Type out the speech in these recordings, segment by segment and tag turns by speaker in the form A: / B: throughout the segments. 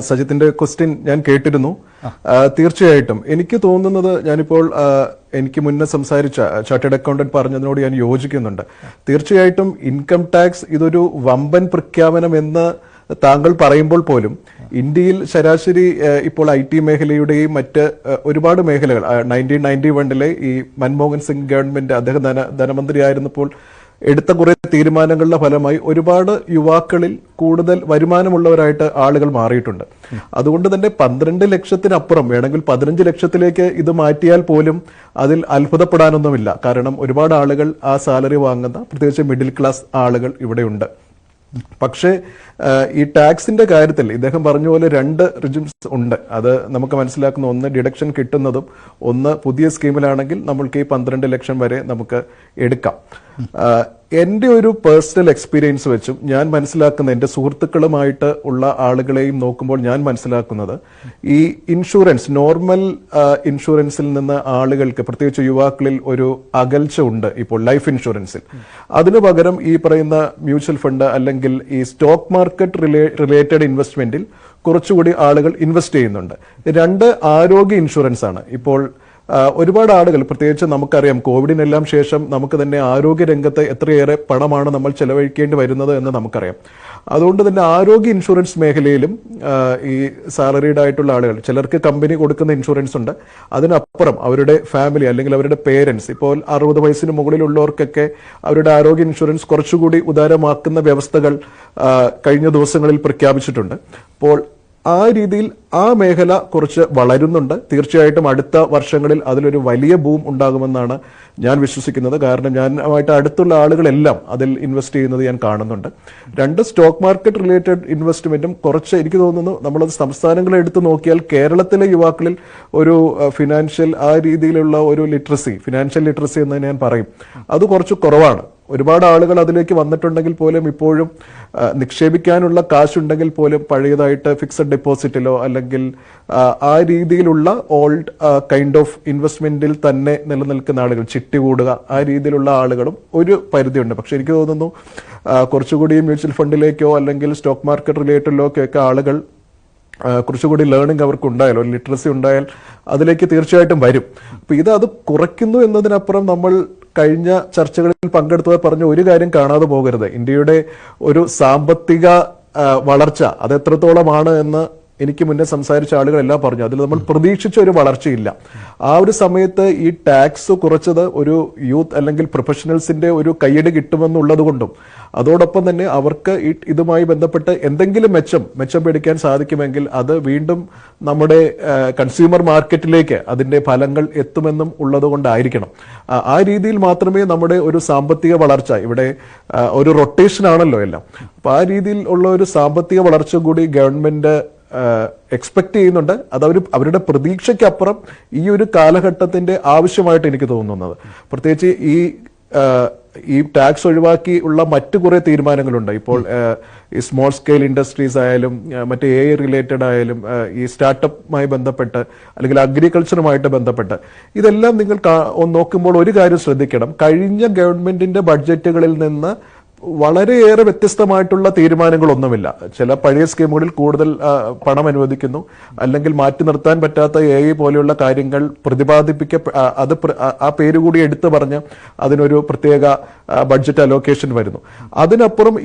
A: സജിത്തിന്റെ question ഞാൻ കേട്ടിരുന്നു. തീർച്ചയായിട്ടും എനിക്ക് തോന്നുന്നത്, ഞാനിപ്പോൾ എനിക്ക് മുന്നേ സംസാരിച്ച ചാർട്ടേഡ് അക്കൗണ്ടന്റ് പറഞ്ഞതിനോട് ഞാൻ യോജിക്കുന്നുണ്ട്. തീർച്ചയായിട്ടും ഇൻകം ടാക്സ് ഇതൊരു വമ്പൻ പ്രഖ്യാപനം എന്ന് താങ്കൾ പറയുമ്പോൾ പോലും ഇന്ത്യയിൽ ശരാശരി ഇപ്പോൾ IT മേഖലയുടെയും മറ്റ് ഒരുപാട് മേഖലകൾ 1991 ഈ മൻമോഹൻ സിംഗ് ഗവൺമെന്റ് അദ്ദേഹം ധനമന്ത്രിയായിരുന്നപ്പോൾ എടുത്ത കുറെ തീരുമാനങ്ങളുടെ ഫലമായി ഒരുപാട് യുവാക്കളിൽ കൂടുതൽ വരുമാനമുള്ളവരായിട്ട് ആളുകൾ മാറിയിട്ടുണ്ട്. അതുകൊണ്ട് തന്നെ 12 ലക്ഷത്തിനപ്പുറം വേണമെങ്കിൽ 15 ലക്ഷത്തിലേക്ക് ഇത് മാറ്റിയാൽ പോലും അതിൽ അത്ഭുതപ്പെടാനൊന്നുമില്ല. കാരണം ഒരുപാട് ആളുകൾ ആ സാലറി വാങ്ങുന്ന പ്രത്യേകിച്ച് മിഡിൽ ക്ലാസ് ആളുകൾ ഇവിടെയുണ്ട്. പക്ഷേ ഈ ടാക്സിന്റെ കാര്യത്തിൽ ഇദ്ദേഹം പറഞ്ഞ പോലെ 2 റിജിംസ് ഉണ്ട്. അത് നമുക്ക് മനസ്സിലാക്കുന്ന, ഒന്ന് ഡിഡക്ഷൻ കിട്ടുന്നതും, ഒന്ന് പുതിയ സ്കീമിലാണെങ്കിൽ നമ്മൾക്ക് ഈ 12 ലക്ഷം വരെ നമുക്ക് എടുക്കാം. എന്റെ ഒരു പേഴ്സണൽ എക്സ്പീരിയൻസ് വെച്ചും ഞാൻ മനസ്സിലാക്കുന്ന, എന്റെ സുഹൃത്തുക്കളുമായിട്ട് ഉള്ള ആളുകളെയും നോക്കുമ്പോൾ ഞാൻ മനസ്സിലാക്കുന്നത്, ഈ ഇൻഷുറൻസ്, നോർമൽ ഇൻഷുറൻസിൽ നിന്ന് ആളുകൾക്ക് പ്രത്യേകിച്ച് യുവാക്കളിൽ ഒരു അകൽച്ച ഉണ്ട് ഇപ്പോൾ ലൈഫ് ഇൻഷുറൻസിൽ. അതിനു പകരം ഈ പറയുന്ന മ്യൂച്വൽ ഫണ്ട് അല്ലെങ്കിൽ ഈ സ്റ്റോക്ക് മാർക്കറ്റ് റിലേറ്റഡ് ഇൻവെസ്റ്റ്മെന്റിൽ കുറച്ചുകൂടി ആളുകൾ ഇൻവെസ്റ്റ് ചെയ്യുന്നുണ്ട്. 2 ആരോഗ്യ ഇൻഷുറൻസ് ആണ് ഇപ്പോൾ ഒരുപാട് ആളുകൾ, പ്രത്യേകിച്ച് നമുക്കറിയാം കോവിഡിനെല്ലാം ശേഷം നമുക്ക് തന്നെ ആരോഗ്യ രംഗത്ത് എത്രയേറെ പണമാണ് നമ്മൾ ചെലവഴിക്കേണ്ടി വരുന്നത് എന്ന് നമുക്കറിയാം. അതുകൊണ്ട് തന്നെ ആരോഗ്യ ഇൻഷുറൻസ് മേഖലയിലും ഈ സാലറീഡ് ആയിട്ടുള്ള ആളുകൾ, ചിലർക്ക് കമ്പനി കൊടുക്കുന്ന ഇൻഷുറൻസ് ഉണ്ട്, അതിനപ്പുറം അവരുടെ ഫാമിലി അല്ലെങ്കിൽ അവരുടെ പേരൻസ്, ഇപ്പോൾ 60 വയസ്സിന് മുകളിലുള്ളവർക്കൊക്കെ അവരുടെ ആരോഗ്യ ഇൻഷുറൻസ് കുറച്ചുകൂടി ഉദാരമാക്കുന്ന വ്യവസ്ഥകൾ കഴിഞ്ഞ ദിവസങ്ങളിൽ പ്രഖ്യാപിച്ചിട്ടുണ്ട്. അപ്പോൾ ആ രീതിയിൽ ആ മേഖല കുറച്ച് വളരുന്നുണ്ട്. തീർച്ചയായിട്ടും അടുത്ത വർഷങ്ങളിൽ അതിലൊരു വലിയ ബൂം ഉണ്ടാകുമെന്നാണ് ഞാൻ വിശ്വസിക്കുന്നത്. കാരണം ഞാനുമായിട്ട് അടുത്തുള്ള ആളുകളെല്ലാം അതിൽ ഇൻവെസ്റ്റ് ചെയ്യുന്നത് ഞാൻ കാണുന്നുണ്ട്. 2 സ്റ്റോക്ക് മാർക്കറ്റ് റിലേറ്റഡ് ഇൻവെസ്റ്റ്മെന്റും കുറച്ച്, എനിക്ക് തോന്നുന്നു നമ്മളത് സംസ്ഥാനങ്ങളെ എടുത്ത് നോക്കിയാൽ കേരളത്തിലെ യുവാക്കളിൽ ഒരു ഫിനാൻഷ്യൽ ആ രീതിയിലുള്ള ഒരു ലിറ്ററസി, ഫിനാൻഷ്യൽ ലിറ്ററസി എന്ന് ഞാൻ പറയും, അത് കുറച്ച് കുറവാണ്. ഒരുപാട് ആളുകൾ അതിലേക്ക് വന്നിട്ടുണ്ടെങ്കിൽ പോലും ഇപ്പോഴും നിക്ഷേപിക്കാനുള്ള കാശുണ്ടെങ്കിൽ പോലും പഴയതായിട്ട് ഫിക്സഡ് ഡെപ്പോസിറ്റിലോ അല്ലെങ്കിൽ ആ രീതിയിലുള്ള ഓൾഡ് കൈൻഡ് ഓഫ് ഇൻവെസ്റ്റ്മെന്റിൽ തന്നെ നിലനിൽക്കുന്ന ആളുകൾ, ചിട്ടി കൂടുക, ആ രീതിയിലുള്ള ആളുകളും ഒരു പരിധിയുണ്ട്. പക്ഷെ എനിക്ക് തോന്നുന്നു കുറച്ചുകൂടി മ്യൂച്വൽ ഫണ്ടിലേക്കോ അല്ലെങ്കിൽ സ്റ്റോക്ക് മാർക്കറ്റ് റിലേറ്റഡിലേക്കോ ഒക്കെ ആളുകൾ കുറച്ചുകൂടി ലേണിംഗ് അവർക്ക് ഉണ്ടായാൽ, ഒരു ലിറ്ററസി ഉണ്ടായാൽ അതിലേക്ക് തീർച്ചയായിട്ടും വരും. അപ്പൊ അത് കുറയ്ക്കുന്നു എന്നതിനപ്പുറം നമ്മൾ കഴിഞ്ഞ ചർച്ചകളിൽ പങ്കെടുത്തവർ പറഞ്ഞ ഒരു കാര്യം കാണാതെ പോകരുത്. ഇന്ത്യയുടെ ഒരു സാമ്പത്തിക വളർച്ച അത് എത്രത്തോളമാണ് എന്ന് എനിക്ക് മുന്നേ സംസാരിച്ച ആളുകളെല്ലാം പറഞ്ഞു. അതിൽ നമ്മൾ പ്രതീക്ഷിച്ച ഒരു വളർച്ചയില്ല. ആ ഒരു സമയത്ത് ഈ ടാക്സ് കുറച്ചത് ഒരു യൂത്ത് അല്ലെങ്കിൽ പ്രൊഫഷണൽസിന്റെ ഒരു കയ്യടി കിട്ടുമെന്നുള്ളത് കൊണ്ടും അതോടൊപ്പം തന്നെ അവർക്ക് ഇതുമായി ബന്ധപ്പെട്ട് എന്തെങ്കിലും മെച്ചം പിടിക്കാൻ സാധിക്കുമെങ്കിൽ അത് വീണ്ടും നമ്മുടെ കൺസ്യൂമർ മാർക്കറ്റിലേക്ക് അതിന്റെ ഫലങ്ങൾ എത്തുമെന്നും ഉള്ളത് കൊണ്ടായിരിക്കണം. ആ രീതിയിൽ മാത്രമേ നമ്മുടെ ഒരു സാമ്പത്തിക വളർച്ച, ഇവിടെ ഒരു റൊട്ടേഷൻ ആണല്ലോ എല്ലാം, അപ്പൊ ആ രീതിയിൽ ഉള്ള ഒരു സാമ്പത്തിക വളർച്ച കൂടി ഗവൺമെന്റ് എക്സ്പെക്ട് ചെയ്യുന്നുണ്ട്. അത് അവരുടെ പ്രതീക്ഷയ്ക്കപ്പുറം ഈ ഒരു കാലഘട്ടത്തിന്റെ ആവശ്യമായിട്ട് എനിക്ക് തോന്നുന്നത്. പ്രത്യേകിച്ച് ഈ ടാക്സ് ഒഴിവാക്കി ഉള്ള മറ്റു കുറെ തീരുമാനങ്ങളുണ്ട്. ഇപ്പോൾ ഈ സ്മോൾ സ്കെയിൽ ഇൻഡസ്ട്രീസ് ആയാലും മറ്റേ AI റിലേറ്റഡ് ആയാലും ഈ സ്റ്റാർട്ടപ്പുമായി ബന്ധപ്പെട്ട് അല്ലെങ്കിൽ അഗ്രികൾച്ചറുമായിട്ട് ബന്ധപ്പെട്ട് ഇതെല്ലാം നിങ്ങൾ നോക്കുമ്പോൾ ഒരു കാര്യം ശ്രദ്ധിക്കണം. കഴിഞ്ഞ ഗവൺമെന്റിന്റെ ബഡ്ജറ്റുകളിൽ നിന്ന് വളരെയേറെ വ്യത്യസ്തമായിട്ടുള്ള തീരുമാനങ്ങളൊന്നുമില്ല. ചില പഴയ സ്കീമുകളിൽ കൂടുതൽ പണം അനുവദിക്കുന്നു, അല്ലെങ്കിൽ മാറ്റി നിർത്താൻ പറ്റാത്ത AI പോലെയുള്ള കാര്യങ്ങൾ അത് ആ പേരുകൂടി എടുത്തു പറഞ്ഞ് അതിനൊരു പ്രത്യേക ബഡ്ജറ്റ് അലോക്കേഷൻ വരുന്നു. അതിനപ്പുറം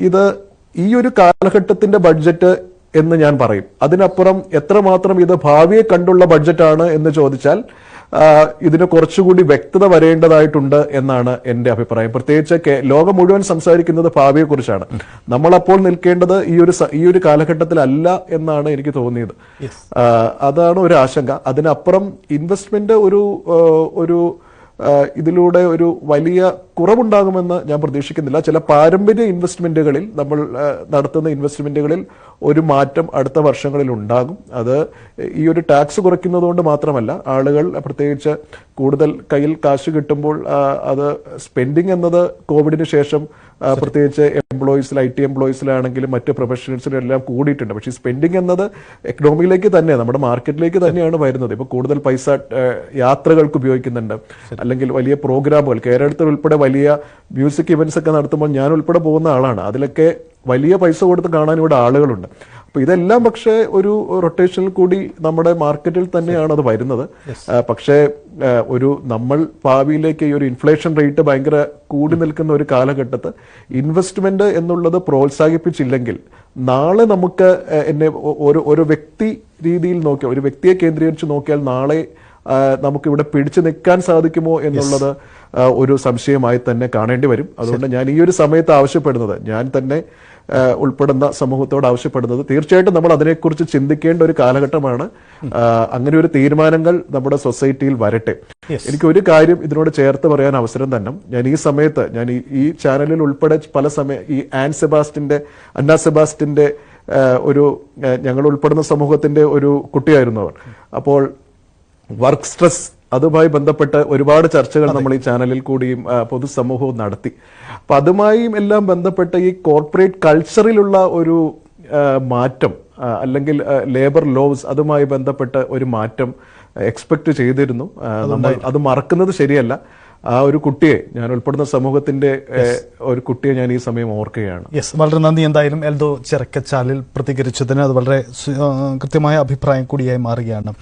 A: ഈ ഒരു കാലഘട്ടത്തിന്റെ ബഡ്ജറ്റ് എന്ന് ഞാൻ പറയും. അതിനപ്പുറം എത്രമാത്രം ഇത് ഭാവിയെ കണ്ടുള്ള ബഡ്ജറ്റാണ് എന്ന് ചോദിച്ചാൽ ഇതിന് കുറച്ചുകൂടി വ്യക്തത വരേണ്ടതായിട്ടുണ്ട് എന്നാണ് എന്റെ അഭിപ്രായം. പ്രത്യേകിച്ച് ലോകം മുഴുവൻ സംസാരിക്കുന്നത് ഭാവിയെക്കുറിച്ചാണ്. നമ്മളപ്പോൾ നിൽക്കേണ്ടത് ഈ ഒരു കാലഘട്ടത്തിലല്ല എന്നാണ് എനിക്ക് തോന്നിയത്. അതാണ് ഒരു ആശങ്ക. അതിനപ്പുറം ഇൻവെസ്റ്റ്മെന്റ് ഒരു ഇതിലൂടെ ഒരു വലിയ കുറവുണ്ടാകുമെന്ന് ഞാൻ പ്രതീക്ഷിക്കുന്നില്ല. ചില പാരമ്പര്യ ഇൻവെസ്റ്റ്മെന്റുകളിൽ, നമ്മൾ നടത്തുന്ന ഇൻവെസ്റ്റ്മെന്റുകളിൽ ഒരു മാറ്റം അടുത്ത വർഷങ്ങളിൽ ഉണ്ടാകും. അത് ഈ ഒരു ടാക്സ് കുറയ്ക്കുന്നതുകൊണ്ട് മാത്രമല്ല, ആളുകൾ പ്രത്യേകിച്ച് കൂടുതൽ കയ്യിൽ കാശ് കിട്ടുമ്പോൾ അത് സ്പെൻഡിങ് എന്നത് കോവിഡിന് ശേഷം പ്രത്യേകിച്ച് എംപ്ലോയീസിൽ, IT എംപ്ലോയീസിലാണെങ്കിലും മറ്റ് പ്രൊഫഷണൽസിലും എല്ലാം കൂടിയിട്ടുണ്ട്. പക്ഷേ സ്പെൻഡിങ് എന്നത് എക്കണോമിയിലേക്ക് തന്നെ, നമ്മുടെ മാർക്കറ്റിലേക്ക് തന്നെയാണ് വരുന്നത്. ഇപ്പൊ കൂടുതൽ പൈസ യാത്രകൾക്ക് ഉപയോഗിക്കുന്നുണ്ട്, അല്ലെങ്കിൽ വലിയ പ്രോഗ്രാമുകൾ, കേരളത്തിൽ ഉൾപ്പെടെ വലിയ മ്യൂസിക് ഇവന്റ്സ് ഒക്കെ നടത്തുമ്പോൾ ഞാൻ ഉൾപ്പെടെ പോകുന്ന ആളാണ്. അതിലൊക്കെ വലിയ പൈസ കൊടുത്ത് കാണാൻ ഇവിടെ ആളുകളുണ്ട്. അപ്പൊ ഇതെല്ലാം പക്ഷേ ഒരു റൊട്ടേഷനിൽ കൂടി നമ്മുടെ മാർക്കറ്റിൽ തന്നെയാണ് അത് വരുന്നത്. പക്ഷേ നമ്മൾ ഭാവിയിലേക്ക് ഈ ഒരു ഇൻഫ്ലേഷൻ റേറ്റ് ഭയങ്കര കൂടി നിൽക്കുന്ന ഒരു കാലഘട്ടത്ത് ഇൻവെസ്റ്റ്മെന്റ് എന്നുള്ളത് പ്രോത്സാഹിപ്പിച്ചില്ലെങ്കിൽ നാളെ നമുക്ക് ഒരു വ്യക്തി രീതിയിൽ നോക്കിയാൽ, ഒരു വ്യക്തിയെ കേന്ദ്രീകരിച്ച് നോക്കിയാൽ നാളെ നമുക്കിവിടെ പിടിച്ചു നിൽക്കാൻ സാധിക്കുമോ എന്നുള്ളത് ഒരു സംശയമായി തന്നെ കാണേണ്ടി വരും. അതുകൊണ്ട് ഞാൻ ഈ ഒരു സമയത്ത് ആവശ്യപ്പെടുന്നത്, ഞാൻ തന്നെ ഉൾപ്പെടുന്ന സമൂഹത്തോട് ആവശ്യപ്പെടുന്നത്, തീർച്ചയായിട്ടും നമ്മൾ അതിനെക്കുറിച്ച് ചിന്തിക്കേണ്ട ഒരു കാലഘട്ടമാണ്. അങ്ങനെ ഒരു തീരുമാനങ്ങൾ നമ്മുടെ സൊസൈറ്റിയിൽ വരട്ടെ. എനിക്ക് ഒരു കാര്യം ഇതിനോട് ചേർത്ത് പറയാൻ അവസരം തന്നെ, ഞാൻ ഈ സമയത്ത് ഞാൻ ഈ ചാനലിൽ ഉൾപ്പെടെ പല ഈ അന്ന സെബാസ്റ്റിന്റെ ഞങ്ങൾ ഉൾപ്പെടുന്ന സമൂഹത്തിന്റെ ഒരു കുട്ടിയായിരുന്നു അവർ. അപ്പോൾ വർക്ക് സ്ട്രെസ്, അതുമായി ബന്ധപ്പെട്ട് ഒരുപാട് ചർച്ചകൾ നമ്മൾ ഈ ചാനലിൽ കൂടിയും പൊതുസമൂഹവും നടത്തി. അപ്പൊ അതുമായും എല്ലാം ബന്ധപ്പെട്ട് ഈ കോർപ്പറേറ്റ് കൾച്ചറിലുള്ള ഒരു മാറ്റം, അല്ലെങ്കിൽ ലേബർ ലോസ്, അതുമായി ബന്ധപ്പെട്ട് ഒരു മാറ്റം എക്സ്പെക്ട് ചെയ്തിരുന്നു. നമ്മൾ അത് മറക്കുന്നത് ശരിയല്ല. ആ ഒരു കുട്ടിയെ, ഞാൻ ഉൾപ്പെടുന്ന സമൂഹത്തിന്റെ ഒരു കുട്ടിയെ ഞാൻ ഈ സമയം ഓർക്കുകയാണ്.
B: വളരെ നന്ദി. എന്തായാലും എൽദോ ചിറക്കച്ചാലിൽ പ്രതികരിച്ചതിന് അത് വളരെ കൃത്യമായ അഭിപ്രായം കൂടിയായി മാറുകയാണ്.